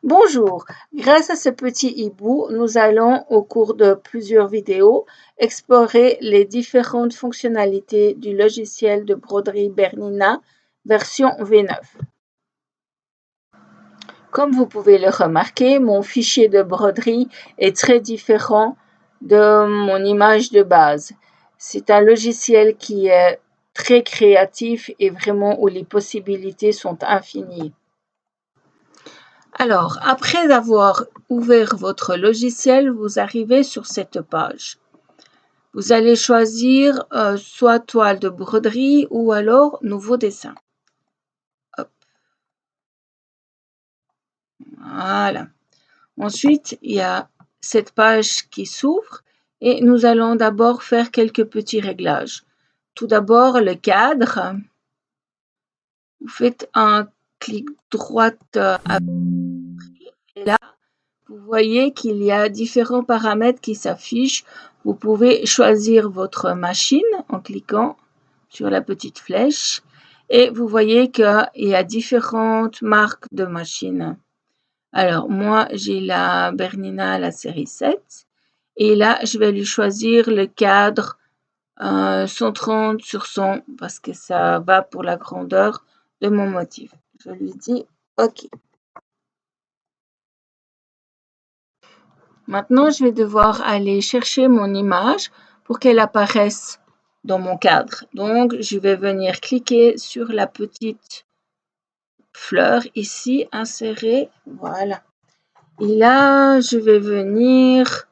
Bonjour, grâce à ce petit hibou, nous allons, au cours de plusieurs vidéos, explorer les différentes fonctionnalités du logiciel de broderie Bernina version V9. Comme vous pouvez le remarquer, mon fichier de broderie est très différent de mon image de base. C'est un logiciel qui est très créatif et vraiment où les possibilités sont infinies. Alors, après avoir ouvert votre logiciel, vous arrivez sur cette page. Vous allez choisir soit toile de broderie ou alors nouveau dessin. Hop. Voilà. Ensuite, il y a cette page qui s'ouvre et nous allons d'abord faire quelques petits réglages. Tout d'abord, le cadre. Vous faites un clic droit et là, vous voyez qu'il y a différents paramètres qui s'affichent. Vous pouvez choisir votre machine en cliquant sur la petite flèche et vous voyez qu'il y a différentes marques de machines. Alors, moi, j'ai la Bernina, la série 7 et là, je vais lui choisir le cadre 130 sur 100 parce que ça va pour la grandeur de mon motif. Je lui dis OK. Maintenant, je vais devoir aller chercher mon image pour qu'elle apparaisse dans mon cadre. Donc, je vais venir cliquer sur la petite fleur ici, insérer, voilà. Et là, je vais venir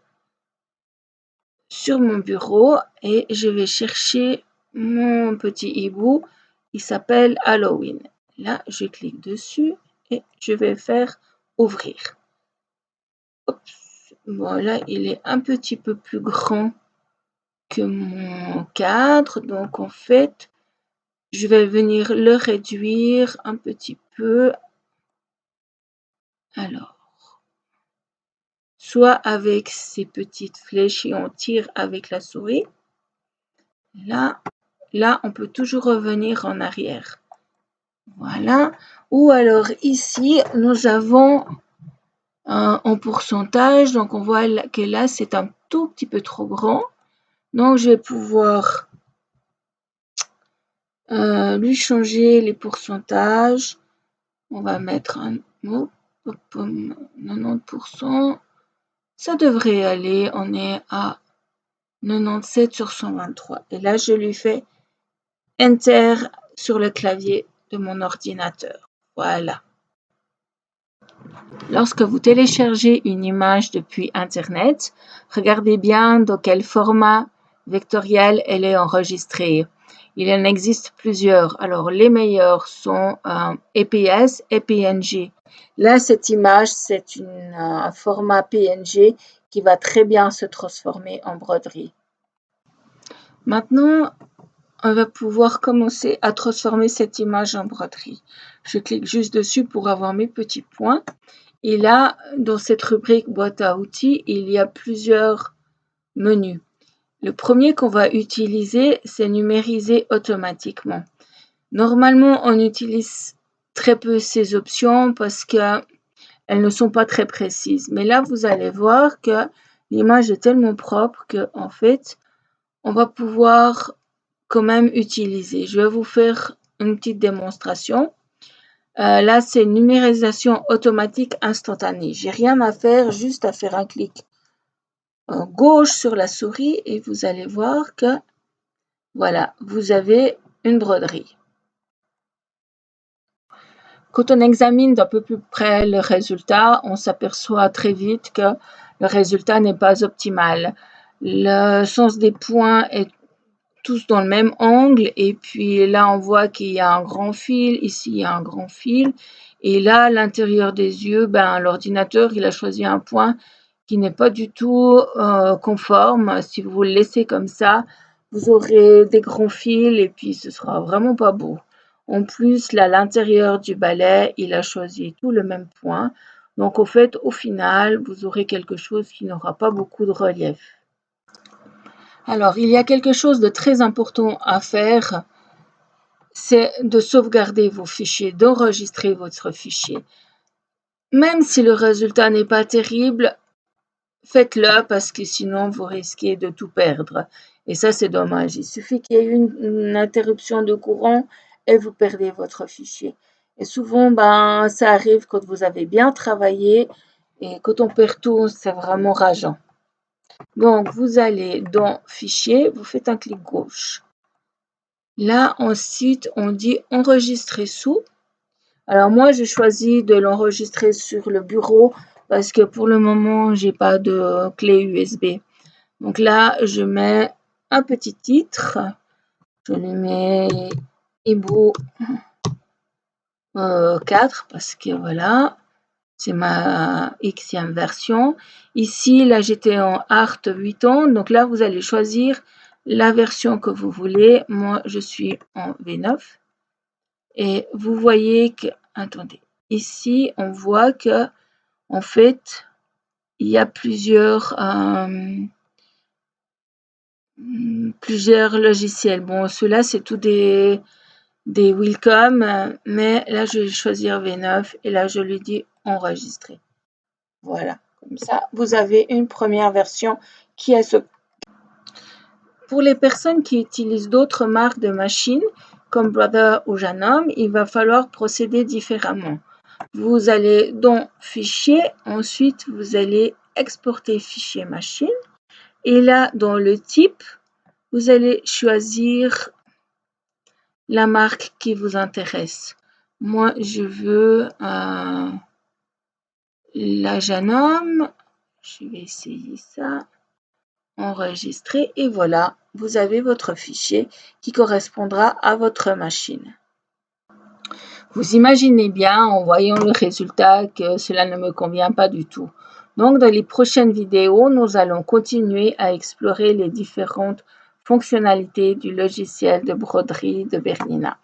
sur mon bureau et je vais chercher mon petit hibou qui s'appelle Halloween. Là, je clique dessus et je vais faire ouvrir. Hop. Voilà, il est un petit peu plus grand que mon cadre. Donc, en fait, je vais venir le réduire un petit peu. Alors, soit avec ces petites flèches et on tire avec la souris. Là, on peut toujours revenir en arrière. Voilà. Ou alors ici, nous avons en pourcentage. Donc, on voit que là, c'est un tout petit peu trop grand. Donc, je vais pouvoir lui changer les pourcentages. On va mettre un mot, 90%. Ça devrait aller. On est à 97 sur 123. Et là, je lui fais Enter sur le clavier de mon ordinateur. Voilà. Lorsque vous téléchargez une image depuis Internet, regardez bien dans quel format vectoriel elle est enregistrée. Il en existe plusieurs. Alors, les meilleurs sont EPS et PNG. Là, cette image, c'est un format PNG qui va très bien se transformer en broderie. Maintenant, on va pouvoir commencer à transformer cette image en broderie. Je clique juste dessus pour avoir mes petits points. Et là, dans cette rubrique boîte à outils, il y a plusieurs menus. Le premier qu'on va utiliser, c'est numériser automatiquement. Normalement, on utilise très peu ces options parce qu'elles ne sont pas très précises. Mais là, vous allez voir que l'image est tellement propre qu'en fait, on va pouvoir quand même utiliser. Je vais vous faire une petite démonstration. Là, c'est numérisation automatique instantanée. J'ai rien à faire, juste à faire un clic gauche sur la souris et vous allez voir que voilà, vous avez une broderie. Quand on examine d'un peu plus près le résultat, on s'aperçoit très vite que le résultat n'est pas optimal. Le sens des points est tous dans le même angle et puis là on voit qu'il y a un grand fil, ici il y a un grand fil et là à l'intérieur des yeux, l'ordinateur il a choisi un point qui n'est pas du tout conforme. Si vous le laissez comme ça, vous aurez des grands fils et puis ce sera vraiment pas beau. En plus, là, à l'intérieur du balai, il a choisi tout le même point. Donc, au fait, au final, vous aurez quelque chose qui n'aura pas beaucoup de relief. Alors, il y a quelque chose de très important à faire, c'est de sauvegarder vos fichiers, d'enregistrer votre fichier. même si le résultat n'est pas terrible, faites-le parce que sinon vous risquez de tout perdre. Et ça, c'est dommage. Il suffit qu'il y ait une interruption de courant et vous perdez votre fichier. Et souvent, ben, ça arrive quand vous avez bien travaillé et quand on perd tout, c'est vraiment rageant. Donc, vous allez dans Fichier, vous faites un clic gauche. Là, ensuite, on dit Enregistrer sous. Alors moi, j'ai choisi de l'enregistrer sur le bureau parce que pour le moment, j'ai pas de clé USB. Donc là, je mets un petit titre. Je lui mets Ibo 4 parce que voilà, c'est ma Xème version. Ici, là, j'étais en Art 8 ans. Donc là, vous allez choisir la version que vous voulez. Moi, je suis en V9. Et vous voyez que, attendez, ici, on voit que, en fait, il y a plusieurs logiciels. Bon, ceux-là, c'est tout des Wacom, mais là, je vais choisir V9 et là, je lui dis enregistrer. Voilà, comme ça, vous avez une première version qui est ce. Pour les personnes qui utilisent d'autres marques de machines, comme Brother ou Janome, il va falloir procéder différemment. Vous allez dans Fichier, ensuite vous allez exporter fichier machine. Et là, dans le type, vous allez choisir la marque qui vous intéresse. Moi, je veux la Janome. Je vais essayer ça. Enregistrer et voilà, vous avez votre fichier qui correspondra à votre machine. Vous imaginez bien en voyant le résultat que cela ne me convient pas du tout. Donc dans les prochaines vidéos, nous allons continuer à explorer les différentes fonctionnalités du logiciel de broderie de Bernina.